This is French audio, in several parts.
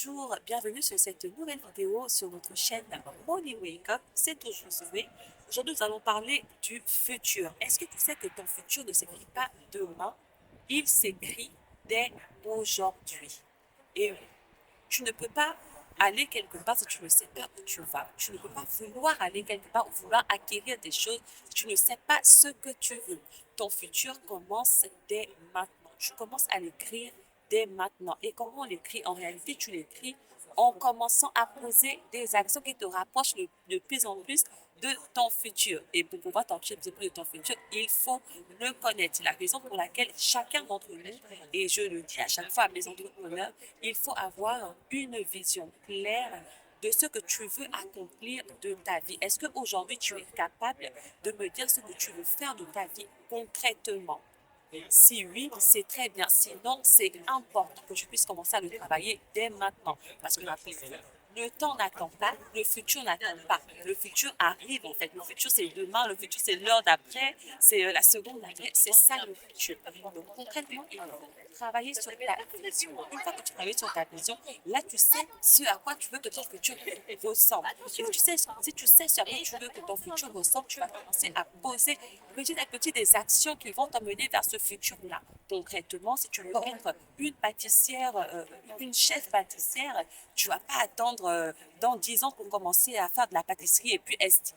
Bonjour, bienvenue sur cette nouvelle vidéo sur notre chaîne Money Wake Up. C'est toujours Zoé. Aujourd'hui, nous allons parler du futur. Est-ce que tu sais que ton futur ne s'écrit pas demain? Il s'écrit dès aujourd'hui. Et oui, tu ne peux pas aller quelque part si tu ne sais pas où tu vas. Tu ne peux pas vouloir aller quelque part ou vouloir acquérir des choses si tu ne sais pas ce que tu veux. Ton futur commence dès maintenant. Tu commences à l'écrire dès maintenant. Et comment on l'écrit? En réalité, tu l'écris en commençant à poser des actions qui te rapprochent de plus en plus de ton futur. Et pour pouvoir t'approcher de plus de ton futur, il faut le connaître. C'est la raison pour laquelle chacun d'entre nous, et je le dis à chaque fois à mes entrepreneurs, il faut avoir une vision claire de ce que tu veux accomplir de ta vie. Est-ce qu'aujourd'hui, tu es capable de me dire ce que tu veux faire de ta vie concrètement? Si oui, c'est très bien. Sinon, c'est important que tu puisses commencer à le travailler dès maintenant. Parce que rappelez-vous, le temps n'attend pas, le futur n'attend pas. Le futur arrive en fait. Le futur c'est demain, le futur c'est l'heure d'après, c'est la seconde d'après. C'est ça le futur. Donc concrètement, il faut travailler sur ta vision. Une fois que tu travailles sur ta vision, là tu sais ce à quoi tu veux que ton futur ressemble. Si tu sais ce à quoi tu veux que ton futur ressemble, tu vas commencer à poser petit à petit des actions qui vont t'amener vers ce futur-là. Concrètement, si tu veux être une pâtissière, une chef pâtissière, tu vas pas attendre dans 10 ans pour commencer à faire de la pâtisserie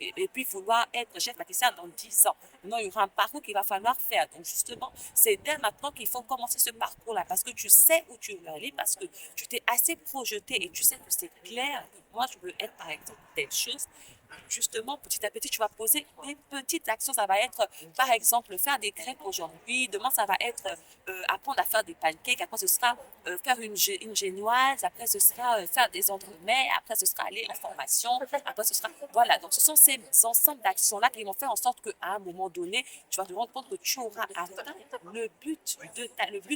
et puis vouloir être chef pâtissière dans 10 ans. Non, il y aura un parcours qu'il va falloir faire. Donc justement, c'est dès maintenant qu'il faut commencer ce parcours-là parce que tu sais où tu veux aller, parce que tu t'es assez projeté et tu sais que c'est clair. Moi, je veux être par exemple telle chose. Justement, petit à petit, tu vas poser des petites actions. Ça va être, par exemple, faire des crêpes aujourd'hui. Demain, ça va être apprendre à faire des pancakes. Après, ce sera faire une génoise. Après, ce sera faire des entremets. Après, ce sera aller en formation. Après, ce sera... Voilà. Donc, ce sont ces ensembles d'actions-là qui vont faire en sorte qu'à un moment donné, tu vas te rendre compte que tu auras atteint le but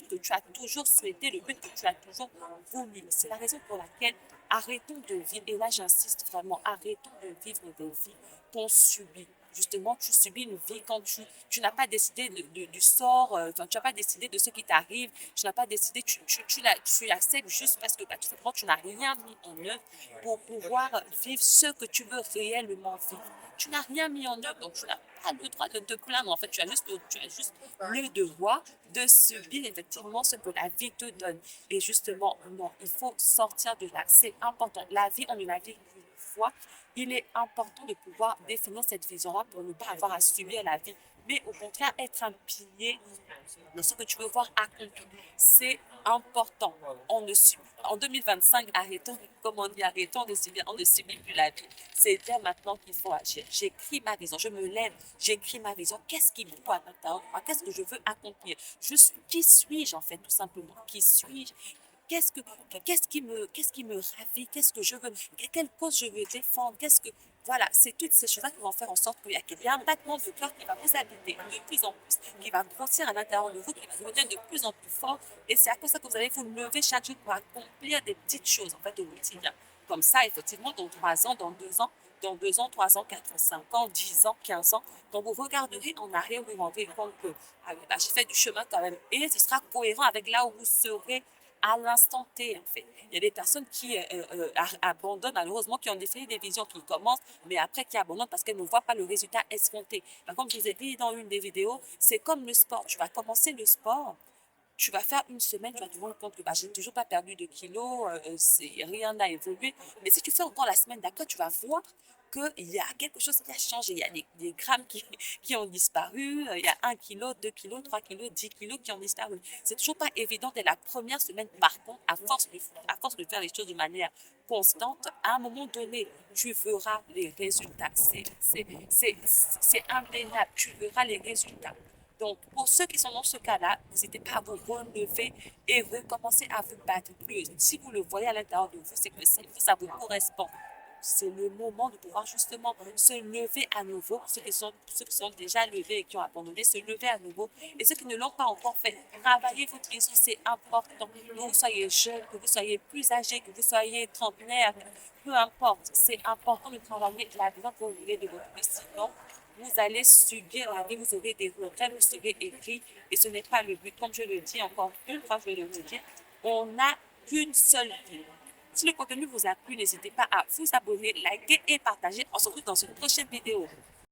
que tu as toujours souhaité, le but que tu as toujours voulu. C'est la raison pour laquelle arrêtons de vivre, et là j'insiste vraiment, arrêtons de vivre des vies qu'on subit. Justement, tu subis une vie quand tu n'as pas décidé du sort, tu n'as pas décidé de ce qui t'arrive, tu n'as pas décidé, tu acceptes juste parce que tout simplement tu n'as rien mis en œuvre pour pouvoir vivre ce que tu veux réellement vivre. Tu n'as rien mis en œuvre, donc tu n'as pas le droit de te plaindre. En fait, tu as juste le devoir de subir effectivement ce que la vie te donne. Et justement, non, il faut sortir de là. C'est important. La vie, on ne la vit qu'une fois. Il est important de pouvoir définir cette vision-là pour ne pas avoir à subir la vie, mais au contraire être un pilier dans ce que tu veux voir accompli. C'est important. En 2025, arrêtons, comme on dit, arrêtons de subir, on ne subit plus la vie. C'est bien maintenant qu'il faut agir. J'écris ma vision, je me lève, j'écris ma vision. Qu'est-ce qui me voit à l'intérieur? Qu'est-ce que je veux accomplir? Qui suis-je en fait, tout simplement? Qui suis-je? Qu'est-ce qui me ravit? Qu'est-ce que je veux? Quelle cause je veux défendre? Voilà, c'est toutes ces choses-là qui vont faire en sorte qu'il y a un battement de cœur qui va vous habiter de plus en plus, qui va grossir à l'intérieur de vous, qui va devenir de plus en plus fort. Et c'est à cause de ça que vous allez vous lever chaque jour pour accomplir des petites choses, en fait, au quotidien. Comme ça, effectivement, dans 3 ans, dans 2 ans, 3 ans, 4 ans, 5 ans, 10 ans, 15 ans, quand vous regarderez en arrière, vous vous rendrez compte que j'ai fait du chemin quand même. Et ce sera cohérent avec là où vous serez à l'instant T, en fait. Il y a des personnes qui abandonnent, malheureusement, qui ont défini des visions qui commencent, mais après qui abandonnent parce qu'elles ne voient pas le résultat escompté. Comme je vous ai dit dans une des vidéos, c'est comme le sport. Tu vas commencer le sport, tu vas faire une semaine, tu vas te rendre compte que j'ai toujours pas perdu de kilos, rien n'a évolué. Mais si tu fais encore la semaine d'après, tu vas voir qu'il y a quelque chose qui a changé. Il y a des grammes qui ont disparu, il y a 1 kilo, 2 kilos, 3 kilos, 10 kilos qui ont disparu. C'est toujours pas évident dès la première semaine. Par contre, à force de faire les choses de manière constante, à un moment donné, tu verras les résultats. C'est indéniable, tu verras les résultats. Donc, pour ceux qui sont dans ce cas-là, n'hésitez pas à vous relever et recommencer à vous battre plus. Si vous le voyez à l'intérieur de vous, c'est que ça vous correspond. C'est le moment de pouvoir justement se lever à nouveau. Ceux qui sont déjà levés et qui ont abandonné, se lever à nouveau. Et ceux qui ne l'ont pas encore fait, travaillez votre vision, c'est important. Que vous soyez jeune, que vous soyez plus âgé, que vous soyez trentenaire, peu importe. C'est important de travailler la vision pour vous de votre vie. Sinon, vous allez subir la vie, vous aurez des regrets, vous serez écrit, et ce n'est pas le but. Comme je le dis encore une fois, je vais le redire, on n'a qu'une seule vie. Si le contenu vous a plu, n'hésitez pas à vous abonner, liker et partager. On se retrouve dans une prochaine vidéo.